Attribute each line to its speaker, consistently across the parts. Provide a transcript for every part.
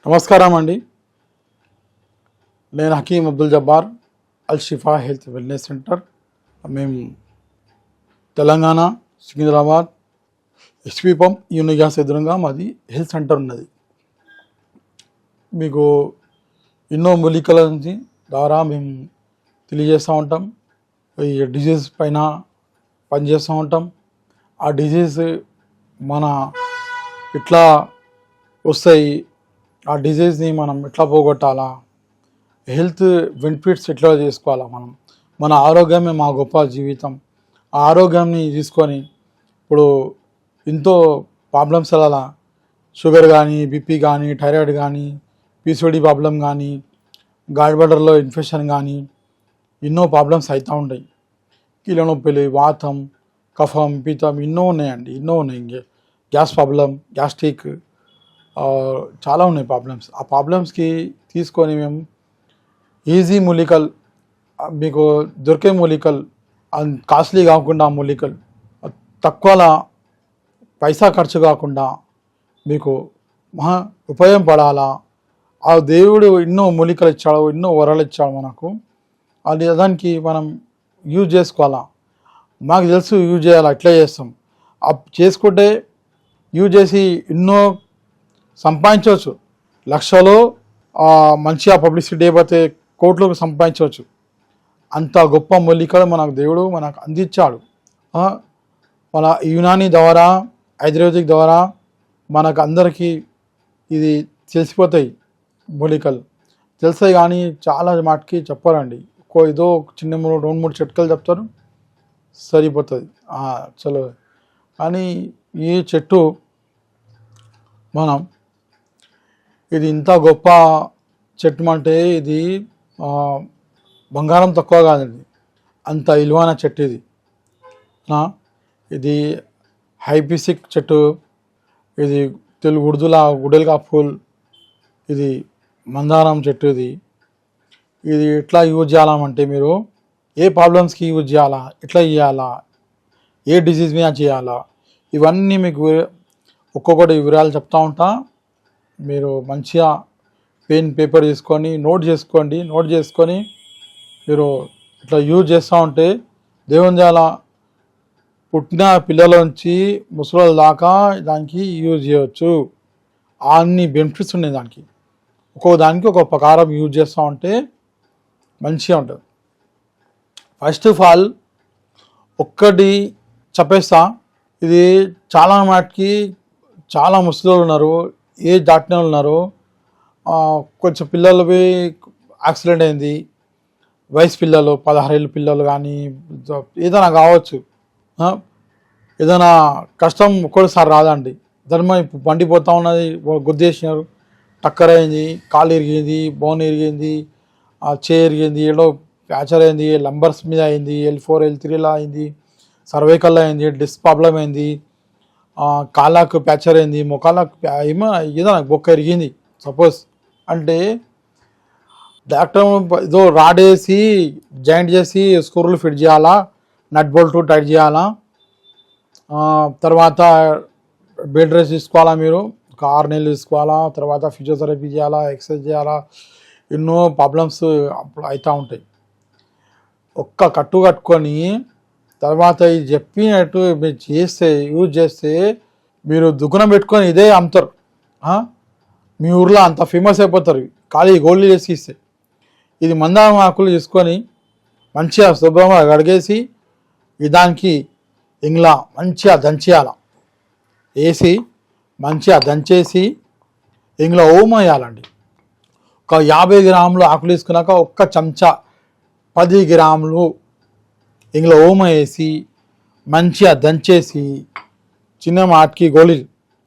Speaker 1: నమస్కారం అండి. నేను హకీం అబ్దుల్ జబ్బార్, అల్ షిఫా హెల్త్ వెల్నెస్ సెంటర్. మేము తెలంగాణ సికింద్రాబాద్ హెచ్పి పంప్ యూని గ్యాస్ ఎదురుగా మాది హెల్త్ సెంటర్ ఉన్నది. మీకు ఎన్నో మూలికల నుంచి ద్వారా మేము తెలియజేస్తూ ఉంటాం. ఈ డిజీజ్ పైన పనిచేస్తూ ఉంటాం. ఆ డిజీజ్ మన ఇట్లా వస్తాయి, ఆ డిజీజ్ని మనం ఎట్లా పోగొట్టాలా, హెల్త్ బెనిఫిట్స్ ఎట్లా చేసుకోవాలా, మన ఆరోగ్యమే మా గొప్ప జీవితం. ఆ ఆరోగ్యాన్ని తీసుకొని ఇప్పుడు ఎంతో ప్రాబ్లమ్స్ అలా షుగర్ కానీ, బీపీ కానీ, థైరాయిడ్ కానీ, పీసీఓడి ప్రాబ్లం కానీ, గాడ్ బ్లాడర్లో ఇన్ఫెక్షన్ కానీ ఎన్నో ప్రాబ్లమ్స్ అవుతూ ఉంటాయి. కీళ్ళ నొప్పులు, వాతం, కఫం, పిత్తం ఎన్నో ఉన్నాయండి, ఎన్నో ఉన్నాయి. గ్యాస్ ప్రాబ్లం, గ్యాస్ట్రిక్, చాలా ఉన్నాయి ప్రాబ్లమ్స్. ఆ ప్రాబ్లమ్స్కి తీసుకొని మేము ఈజీ మూలికలు, మీకు దొరికే మూలికలు, కాస్ట్లీ కాకుండా మూలికలు, తక్కువ పైసా ఖర్చు కాకుండా మీకు మహా ఉపయోగపడాలా. ఆ దేవుడు ఎన్నో మూలికలు ఇచ్చాడు, ఎన్నో వరాలు ఇచ్చాడు మనకు. అది దానికి మనం యూజ్ చేసుకోవాలా. మాకు తెలుసు యూజ్ చేయాలా, ఎట్లా చేస్తాం. చేసుకుంటే యూజ్ చేసి ఎన్నో సంపాదించవచ్చు. లక్షలో మంచిగా పబ్లిసిటీ అయిపోతే కోట్లకు సంపాదించవచ్చు. అంత గొప్ప మూలికలు మనకు దేవుడు మనకు అందించాడు. మన యునాని ద్వారా, ఆయుర్వేదిక్ ద్వారా మనకు అందరికీ ఇది తెలిసిపోతాయి. మూలికలు తెలుస్తాయి కానీ చాలా మాటకి చెప్పారండి. ఏదో చిన్న 2-3 చిట్కలు చెప్తారు, సరిపోతుంది. చలో. కానీ ఈ చెట్టు మనం ఇది ఇంత గొప్ప చెట్టు అంటే ఇది బంగారం తక్కువ కాదండి, అంత విలువైన చెట్టు ఇది. ఇది హైబిస్కస్ చెట్టు, ఇది తెలుగు ఉర్దూలా గుడెల్కా ఫూల్, ఇది మందారం చెట్టు. ఇది ఎట్లా యూజ్ చేయాలంటే మీరు ఏ ప్రాబ్లమ్స్కి యూజ్ చేయాలా, ఎట్లా చేయాలా, ఏ డిజీజ్ మీద చేయాలా, ఇవన్నీ మీకు ఒక్కొక్కటి వివరాలు చెప్తా ఉంటా. మీరు మంచిగా పెన్ పేపర్ తీసుకొని నోట్ చేసుకొని మీరు ఇట్లా యూజ్ చేస్తూ ఉంటే దేవుని చాలా పుట్టిన పిల్లల నుంచి ముసలి దాకా దానికి యూజ్ చేయవచ్చు. అన్ని బెనిఫిట్స్ ఉన్నాయి దానికి. ఒక్కొక్క దానికి ఒక ప్రకారం యూజ్ చేస్తూ ఉంటే మంచిగా ఉంటుంది. ఫస్ట్ ఆఫ్ ఆల్ ఒక్కటి చెప్పేస్తా. ఇది చాలా మాటికి చాలా ముసలి ఉన్నారు, ఏజ్ దాటిన వాళ్ళు ఉన్నారు. కొంచెం పిల్లలవి యాక్సిడెంట్ అయింది, వయసు పిల్లలు, 16 ఏళ్ళ పిల్లలు కానీ ఏదైనా కావచ్చు. ఏదైనా కష్టం ఒక్కసారి రాదండి. ధర్మ బండి పోతూ ఉన్నది, గుద్దేసినారు, టక్కర్ అయింది, కాలు ఇరిగింది, బోన్ ఇరిగింది, చేయి ఇరిగింది, ఏడో ఫ్రాక్చర్ అయింది, లంబర్స్ మీద అయింది, L4 L3లా అయింది, సర్వైకల్లో అయింది, డిస్క్ ప్రాబ్లం అయింది, కాళ్ళకు ఫ్రాక్చర్ అయింది, మొక్కలకు ఏదైనా బొక్క ఇరిగింది సపోజ్ అంటే డాక్టర్ ఏదో రాడ్ వేసి జాయింట్ చేసి స్క్రూలు ఫిట్ చేయాలా, నట్ బోల్ట్ టైట్ చేయాలా. తర్వాత బెడ్ రెస్ట్ తీసుకోవాలా, మీరు ఒక 6 నెలలు తీసుకోవాలా. తర్వాత ఫిజియోథెరపీ చేయాలా, ఎక్సర్సైజ్ చేయాలా, ఎన్నో ప్రాబ్లమ్స్ అప్పుడు అవుతూ ఉంటాయి. ఒక్క కట్టు కట్టుకొని తర్వాత ఇది చెప్పినట్టు మీరు యూజ్ చేస్తే మీరు దుకాణం పెట్టుకొని ఇదే అమ్ముతారు. మీ ఊర్లో అంత ఫేమస్ అయిపోతారు ఖాళీ గోల్డ్ చేసి ఇస్తే. ఇది మందారం ఆకులు తీసుకొని మంచిగా శుభ్రంగా కడిగేసి దానికి ఇంగ్లా మంచిగా దంచేయాల, వేసి మంచిగా దంచేసి ఇంగ్లా ఓమ వేయాలండి. ఒక 50 గ్రాములు ఆకులు తీసుకున్నాక ఒక్క చెంచా 10 గ్రాములు ఇందులో ఓమ వేసి మంచిగా దంచేసి చిన్న మాటికి గోళీలు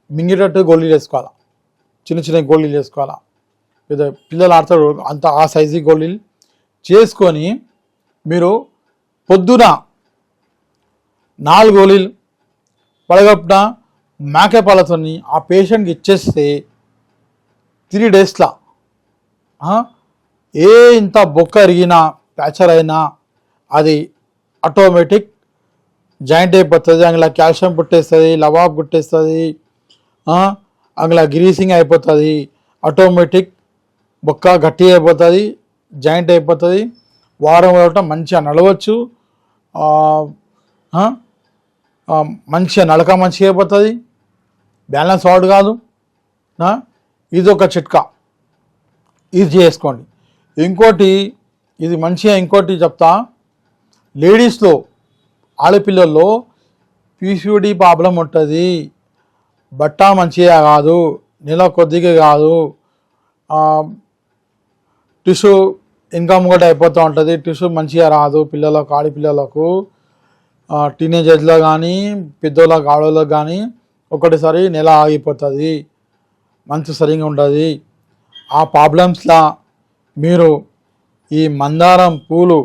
Speaker 1: మింగేటట్టు గోళీలు వేసుకోవాలా, చిన్న గోళీలు వేసుకోవాలా. లేదా పిల్లలు ఆడతారు అంత ఆ సైజు గోళీలు చేసుకొని మీరు పొద్దున 4 గోళీలు పడగొప్పున మేకే పాలతో ఆ పేషెంట్కి ఇచ్చేస్తే 3 డేస్లో ఇంత బొక్క అరిగినా ఫ్రాక్చర్ అయినా అది ఆటోమేటిక్ జాయింట్ అయిపోతుంది. అందులో కాల్షియం పుట్టేస్తుంది, లవాబ్ పుట్టేస్తుంది, అందులో గ్రీసింగ్ అయిపోతుంది. ఆటోమేటిక్ బొక్క గట్టి అయిపోతుంది, జాయింట్ అయిపోతుంది. వారం ఒకట మంచిగా నడవచ్చు, మంచిగా నడక మంచిగా అయిపోతుంది, బ్యాలెన్స్ అవుట్ కాదు. ఇది ఒక చిట్కా, ఇది చేసుకోండి. ఇంకోటి ఇది మంచిగా ఇంకోటి చెప్తా, లేడీస్లో ఆడపిల్లల్లో పీసీఓడి ప్రాబ్లం ఉంటుంది. బట్ట మంచిగా కాదు, నెల కొద్దిగా కాదు, టిష్యూ ఇన్కమ్ కూడా అయిపోతూ ఉంటుంది, టిష్యూ మంచిగా రాదు పిల్లలకు, ఆడపిల్లలకు, టీనేజర్లో కానీ పెద్దోళ్ళకి ఆడవాళ్ళకి కానీ ఒకటిసారి నెల ఆగిపోతుంది, మంచి సరిగా ఉంటుంది. ఆ ప్రాబ్లమ్స్లా మీరు ఈ మందారం పూలు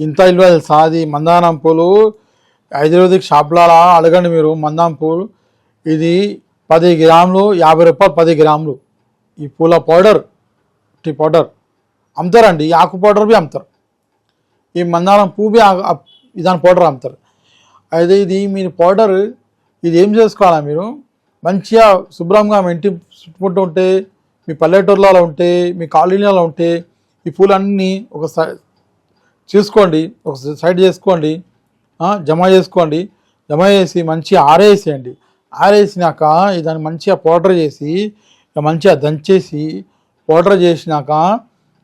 Speaker 1: ఇంత విలువ సాది మందారం పూలు ఆయుర్వేదిక్ షాప్లలో అడగండి మీరు. మందారం పూలు ఇది 10 గ్రాములు 50 రూపాయలు, 10 గ్రాములు. ఈ పూల పౌడర్, టీ పౌడర్ అమ్ముతారండి, ఈ ఆకు పౌడర్ బి అమ్ముతారు, ఈ మందారం పువ్వు బి దాని పౌడర్ అమ్ముతారు. అయితే ఇది మీరు పౌడర్ ఇది ఏం చేసుకోవాలా, మీరు మంచిగా శుభ్రంగా మీ ఇంటి చుట్టుముట్టు ఉంటే, మీ పల్లెటూర్లలో ఉంటే, మీ కాలనీలలో ఉంటే ఈ పూలన్నీ ఒక చూసుకోండి, ఒక సైడ్ చేసుకోండి, జమ చేసుకోండి. జమ చేసి మంచిగా ఆరేసేయండి. ఆరేసినాక దాన్ని మంచిగా పౌడర్ చేసి మంచిగా దంచేసి పౌడర్ చేసినాక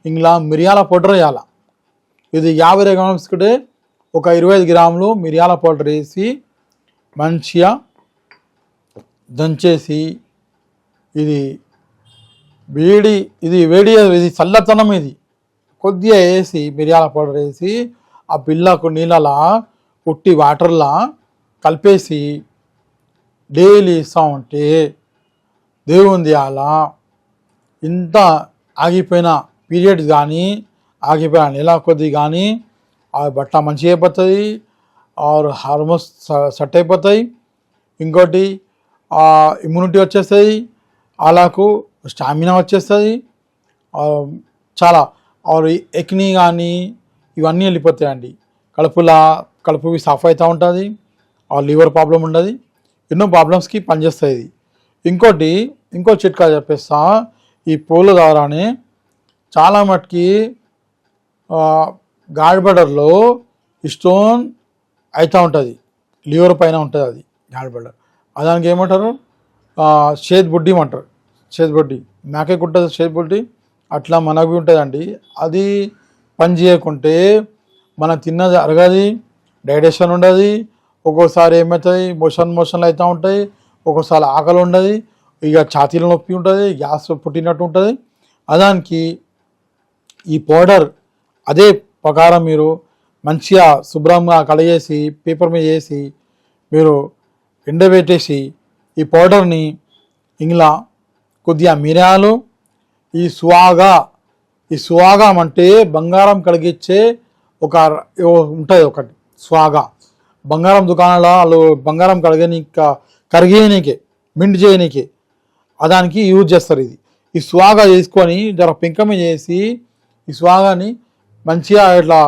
Speaker 1: ఇంట్లో మిరియాల పౌడర్ వేయాలి. ఇది 50 గ్రాములు తీసుకుంటే ఒక 25 గ్రాములు మిరియాల పౌడర్ వేసి మంచిగా దంచేసి, ఇది వేడి ఇది చల్లతనం, ఇది కొద్దిగా వేసి మిరియాల పౌడర్ వేసి ఆ పిల్లకు నీళ్ళలా ఉట్టి వాటర్లా కలిపేసి డైలీ ఇస్తూ ఉంటే దేవుంది అలా ఇంత ఆగిపోయిన పీరియడ్స్ కానీ ఆగిపోయిన నెల కొద్ది కానీ ఆ బట్ట మంచిగా అయిపోతుంది, ఆర్ హార్మోన్స్ సెట్ అయిపోతాయి. ఇంకోటి ఇమ్యూనిటీ వచ్చేస్తుంది, అలాకు స్టామినా వచ్చేస్తుంది, చాలా ఎక్ని కానీ ఇవన్నీ వెళ్ళిపోతాయండి. కడుపువి సాఫ్ అవుతూ ఉంటుంది, లివర్ ప్రాబ్లం ఉండదు, ఎన్నో ప్రాబ్లమ్స్కి పనిచేస్తుంది. ఇంకో చిట్కా చెప్పేస్తా, ఈ పూల ద్వారానే చాలా మటుకి గాడ్బడర్లో స్టోన్ అవుతూ ఉంటుంది, లివర్ పైన ఉంటుంది అది గాడ్బడర్. దానికి ఏమంటారు, చేతి బుడ్డి అంటారు. చేతి బుడ్డి మేకకి ఉంటుంది, చేతి బుడ్డి అట్లా మనకు ఉంటుందండి. అది పని చేయకుంటే మనం తిన్నది అరగది, డైజెషన్ ఉండదు, ఒక్కోసారి ఏమవుతుంది మోషన్లు అవుతూ ఉంటాయి, ఒక్కోసారి ఆకలి ఉండదు, ఇక ఛాతీలో నొప్పి ఉంటుంది, గ్యాస్ పుట్టినట్టు ఉంటుంది. దానికి ఈ పౌడర్ అదే ప్రకారం మీరు మంచిగా శుభ్రంగా కడిగేసి పేపర్ మీద వేసి మీరు ఎండబెట్టేసి ఈ పౌడర్ని ఇంట్లో కొద్దిగా మిరియాలు, ఈ సువాగా అంటే బంగారం కడిగిచ్చే ఒక ఉంటుంది ఒకటి స్వాగా, బంగారం దుకాణంలో వాళ్ళు బంగారం కరిగేయనీకే మింట్ చేయనీకే దానికి యూజ్ చేస్తారు. ఈ స్వాగా చేసుకొని జర పెంకమి చేసి ఈ స్వాగాని మంచిగా ఇట్లా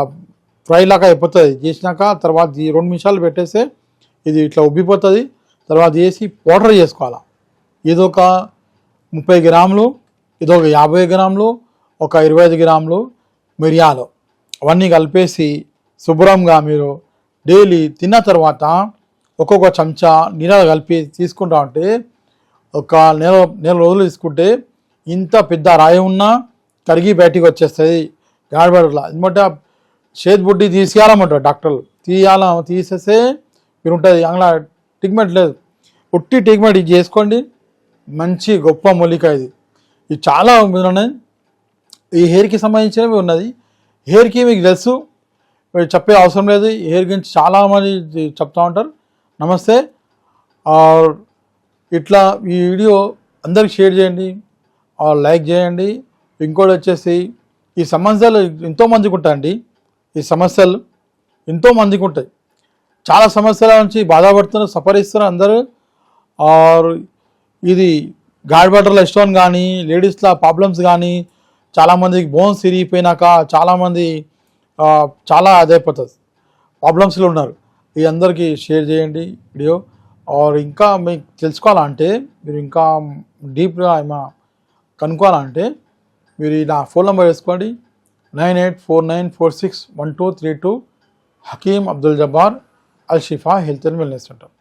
Speaker 1: ఫ్రై లాగా అయిపోతుంది. చేసినాక తర్వాత 2 నిమిషాలు పెట్టేస్తే ఇది ఇట్లా ఉబ్బిపోతుంది. తర్వాత చేసి పౌడర్ చేసుకోవాలి. ఇదొక 30 గ్రాములు, ఇదొక 50 గ్రాములు, ఒక 25 గ్రాములు మిరియాలు అవన్నీ కలిపేసి శుభ్రంగా మీరు డైలీ తిన్న తర్వాత ఒక్కొక్క చెంచా నీళ్ళు కలిపి తీసుకుంటా ఉంటే ఒక నెల రోజులు తీసుకుంటే ఇంత పెద్ద రాయి ఉన్నా కరిగి బయటికి వచ్చేస్తుంది గాడిబడలా. ఎందుకంటే చేతి బుడ్డి తీసేయాలన్నమాట డాక్టర్లు, తీసేస్తే మీరు ఉంటుంది. అందులో ట్రీట్మెంట్ లేదు, ఉట్టి ట్రీట్మెంట్ ఇది చేసుకోండి. మంచి గొప్ప మూలిక ఇది చాలా ఉన్నాయి. ఈ హెయిర్కి సంబంధించినవి ఉన్నది. హెయిర్కి మీకు తెలుసు, చెప్పే అవసరం లేదు. హెయిర్ గురించి చాలామంది చెప్తూ ఉంటారు. నమస్తే. ఇట్లా ఈ వీడియో అందరికి షేర్ చేయండి, లైక్ చేయండి. ఇంకోటి వచ్చేసి ఈ సమస్యలు ఎంతోమందికి ఉంటాయండి. ఈ సమస్యలు ఎంతోమందికి ఉంటాయి. చాలా సమస్యల నుంచి బాధపడుతున్నారు, సఫరిస్తున్నారు అందరూ. ఇది గాడ్బటర్ల స్టోన్ కానీ, లేడీస్ల ప్రాబ్లమ్స్ కానీ, చాలామందికి బోన్స్ విరిగిపోయినాక చాలామంది చాలా అదైపోతుంది, ప్రాబ్లమ్స్లో ఉన్నారు. ఈ అందరికీ షేర్ చేయండి వీడియో. ఇంకా మీకు తెలుసుకోవాలంటే మీరు ఇంకా డీప్గా కనుక్కోవాలంటే మీరు నా ఫోన్ నెంబర్ వేసుకోండి 9849461232 హకీమ్ అబ్దుల్ జబ్బార్ అల్ షిఫా హెల్త్ అండ్ వెల్నెస్ సెంటర్.